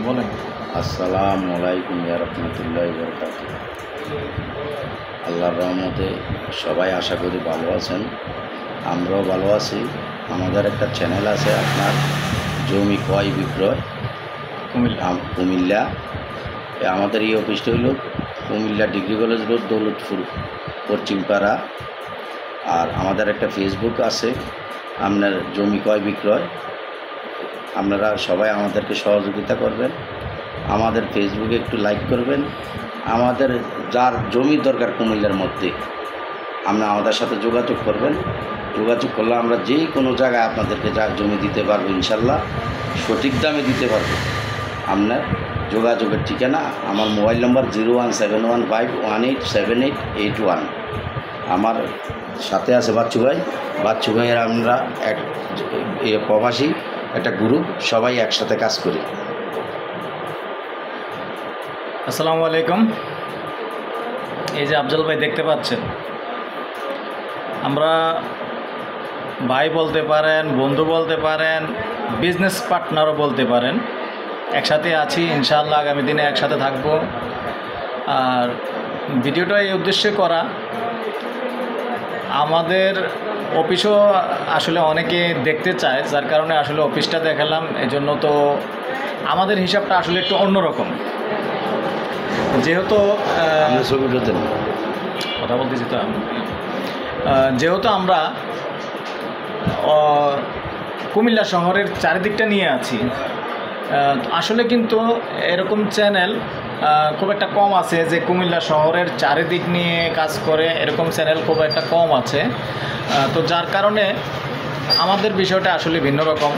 বলেন। আসসালামু আলাইকুম ইয়া রাহমাতুল্লাহি ওয়া বারাকাতুহু। আল্লাহর রহমতে সবাই আশা করি ভালো আছেন, আমরাও ভালো আছি। আমাদের একটা চ্যানেল আছে আপনার জমি ক্রয় বিক্রয় কুমিল্লা। আমাদের এই অফিসটা হইল Comilla degree college road, Daulatpur Paschimpara. আর আমাদের একটা ফেসবুক আছে আপনার জমি ক্রয় বিক্রয়। আপনারা সবাই আমাদেরকে সহযোগিতা করবেন, আমাদের ফেসবুকে একটু লাইক করবেন। আমাদের যার জমির দরকার কুমিল্লার মধ্যে আপনারা আমাদের সাথে যোগাযোগ করবেন। যোগাযোগ করলে আমরা যেই কোনো জায়গায় আপনাদেরকে যা জমি দিতে পারবো, ইনশাল্লাহ সঠিক দামে দিতে পারবো। আপনার যোগাযোগের ঠিকানা আমার মোবাইল নম্বর 01715187881। আমার সাথে আছে বাচ্চু ভাইয়ের আমরা এক প্রবাসী একটা গ্রুপ, সবাই একসাথে কাজ করি। আসসালামু আলাইকুম। এই যে আফজল ভাই দেখতে পাচ্ছেন, আমরা ভাই বলতে পারেন, বন্ধু বলতে পারেন, বিজনেস পার্টনারও বলতে পারেন। একসাথে আছি, ইনশাআল্লাহ আগামী দিনে একসাথে থাকব। আর ভিডিওটা এই উদ্দেশ্যে করা, আমাদের অফিসও আসলে অনেকে দেখতে চায়, যার কারণে আসলে অফিসটা দেখালাম। এজন্য তো আমাদের হিসাবটা আসলে একটু অন্যরকম। যেহেতু কথা বলতেছি তো যেহেতু আমরা কুমিল্লা শহরের চারিদিকটা নিয়ে আছি, আসলে কিন্তু এরকম চ্যানেল খুব একটা কম আছে যে কুমিল্লা শহরের চারিদিক নিয়ে কাজ করে, এরকম চ্যানেল খুব একটা কম আছে। তো যার কারণে আমাদের বিষয়টা আসলে ভিন্ন রকম।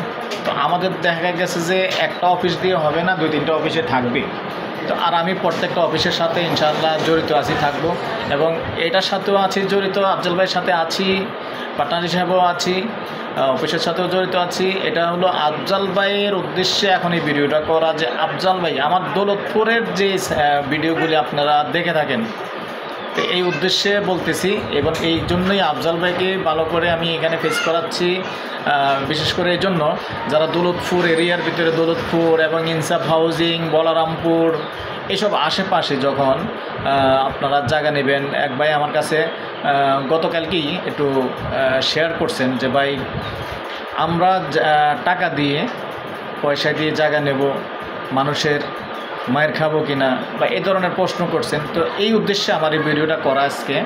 তো আমাদের দেখা গেছে যে একটা অফিস দিয়ে হবে না, 2-3টা অফিসে থাকবে। তো আর আমি প্রত্যেকটা অফিসের সাথে ইনশাআল্লাহ জড়িত আছি, থাকবো। এবং এটার সাথেও আছি জড়িত, আফজল ভাইয়ের সাথে আছি, পার্টনার হিসাবেও আছি, অফিসের সাথেও জড়িত আছি। এটা হলো আফজল ভাইয়ের উদ্দেশ্যে এখন এই ভিডিওটা করা, যে আফজল ভাই আমার দৌলতপুরের যে ভিডিওগুলি আপনারা দেখে থাকেন, তো এই উদ্দেশ্যে বলতেছি। এবং এই জন্যই আফজল ভাইকে ভালো করে আমি এখানে ফেস করাচ্ছি, বিশেষ করে এই জন্য যারা দৌলতপুর এরিয়ার ভিতরে, দৌলতপুর এবং ইনসাফ হাউজিং, বলারামপুর এসব আশেপাশে যখন আপনারা জায়গা নেবেন। এক ভাই আমার কাছে গতকালকেই একটু শেয়ার করছেন যে ভাই আমরা টাকা দিয়ে, পয়সা দিয়ে জায়গা নেব, মানুষের মায়ের খাবো কিনা, বা এই ধরনের প্রশ্ন করছেন। তো এই উদ্দেশ্যে আমার এই ভিডিওটা করা আজকে।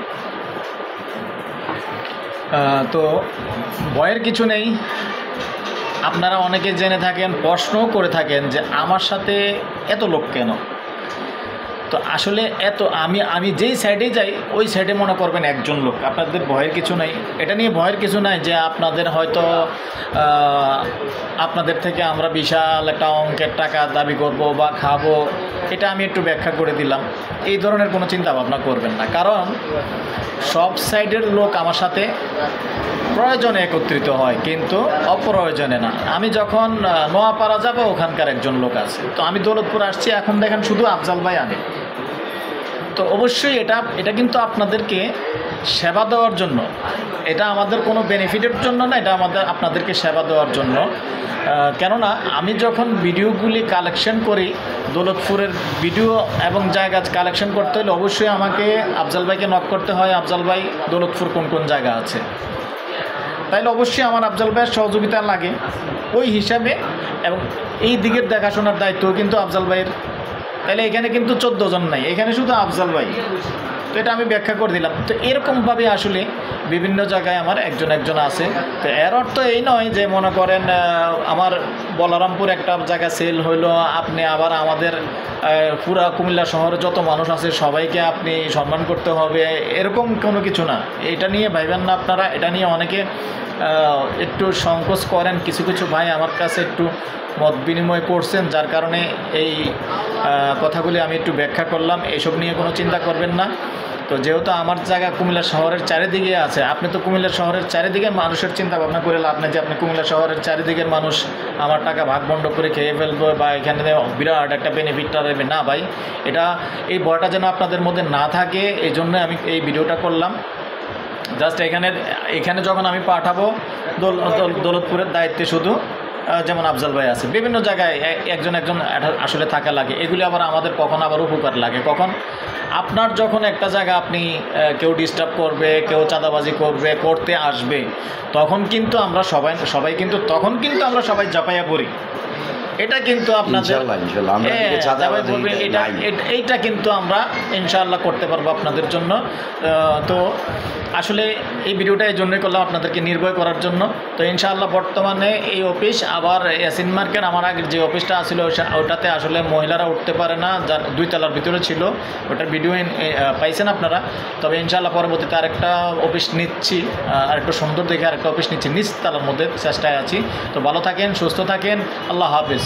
তো ভয়ের কিছু নেই। আপনারা অনেকে জেনে থাকেন, প্রশ্নও করে থাকেন যে আমার সাথে এত লোক কেন। তো আসলে আমি যেই সাইডে যাই ওই সাইডে মনে করবেন একজন লোক। আপনাদের ভয়ের কিছু নাই, এটা নিয়ে ভয়ের কিছু নাই যে আপনাদের হয়তো আপনাদের থেকে আমরা বিশাল একটা অঙ্কের টাকা দাবি করব বা খাবো। এটা আমি একটু ব্যাখ্যা করে দিলাম। এই ধরনের কোনো চিন্তা ভাবনা করবেন না, কারণ সব সাইডের লোক আমার সাথে প্রয়োজনে একত্রিত হয়, কিন্তু অপ্রয়োজনে না। আমি যখন নোয়াপাড়া যাব, ওখানকার একজন লোক আছে। তো আমি দৌলতপুর আসছি, এখন দেখেন শুধু আফজল ভাই আমি। তো অবশ্যই এটা কিন্তু আপনাদেরকে সেবা দেওয়ার জন্য, এটা আমাদের কোনো বেনিফিটের জন্য না, এটা আপনাদেরকে সেবা দেওয়ার জন্য। কেননা আমি যখন ভিডিওগুলি কালেকশন করি, দৌলতপুরের ভিডিও এবং জায়গা কালেকশন করতে হলে অবশ্যই আমাকে আফজল ভাইকে নক করতে হয়, আফজল ভাই দৌলতপুর কোন কোন জায়গা আছে। তাইলে অবশ্যই আমার আফজল ভাইয়ের সহযোগিতা লাগে ওই হিসাবে, এবং এই দিকের দেখাশোনার দায়িত্বও কিন্তু আফজল ভাইয়ের। তাহলে এখানে কিন্তু 14 জন নাই, এখানে শুধু আফজল ভাই। তো এটা আমি ব্যাখ্যা করে দিলাম। তো এরকমভাবে আসলে বিভিন্ন জায়গায় আমার একজন আছে। তো এর অর্থ এই নয় যে মনে করেন আমার বলারামপুর একটা জায়গা সেল হইলো, আপনি আবার আমাদের পুরা কুমিল্লা শহরে যত মানুষ আছে সবাইকে আপনি সম্মান করতে হবে, এরকম কোনো কিছু না। এটা নিয়ে ভাইবেন না আপনারা। এটা নিয়ে অনেকে একটু সংকোচ করেন। কিছু ভাই আমার কাছে একটু মত বিনিময় করছেন, যার কারণে এই কথাগুলি আমি একটু ব্যাখ্যা করলাম। এইসব নিয়ে কোনো চিন্তা করবেন না। তো যেহেতু আমার জায়গা কুমিল্লা শহরের চারিদিকে আছে, আপনি তো কুমিল্লা শহরের চারিদিকের মানুষের চিন্তা ভাবনা করে লাভ নেই যে আপনি কুমিল্লা শহরের চারিদিকের মানুষ আমার টাকা ভাগবণ্ড করে খেয়ে ফেলবো বা এখানে বিরাট একটা বেনিফিটটা দেবে না। ভাই, এটা এই ভয়টা যেন আপনাদের মধ্যে না থাকে, এই জন্য আমি এই ভিডিওটা করলাম। জাস্ট এখানে যখন আমি পাঠাবো, দৌলতপুরের দায়িত্বে শুধু যেমন আফজাল ভাই আছে, বিভিন্ন জায়গায় একজন আসলে থাকা লাগে। এগুলি আবার আমাদের কখন আবার উপকার লাগে, কখন আপনার যখন একটা জায়গা আপনি কেউ ডিস্টার্ব করবে, কেউ চাঁদাবাজি করতে আসবে, তখন কিন্তু আমরা সবাই কিন্তু তখন কিন্তু আমরা সবাই জাপাইয়া পড়ি। এটা কিন্তু আপনাদের ইনশাআল্লাহ আমরা দিকে চাঁদাবাজি নাই। এইটা কিন্তু আমরা ইনশাআল্লাহ করতে পারবো আপনাদের জন্য। তো আসলে এই ভিডিওটা এই জন্যই করলাম, আপনাদেরকে নির্ভয় করার জন্য। তো ইনশাআল্লাহ বর্তমানে এই অফিস আবার ইয়াসিন মার্কেট, আমার আগের যে অফিসটা ছিল ওটাতে আসলে মহিলারা উঠতে পারে না, যার 2 তলার ভিতরে ছিল, ওটার ভিডিও পাইছেন আপনারা। তবে ইনশাআল্লাহ পরবর্তীতে আরেকটা অফিস নিচ্ছি, আরেকটু সুন্দর দেখে আরেকটা অফিস নিচ্ছি, নিচ তলার মধ্যে চেষ্টায় আছি। তো ভালো থাকেন, সুস্থ থাকেন, আল্লাহ হাফিজ।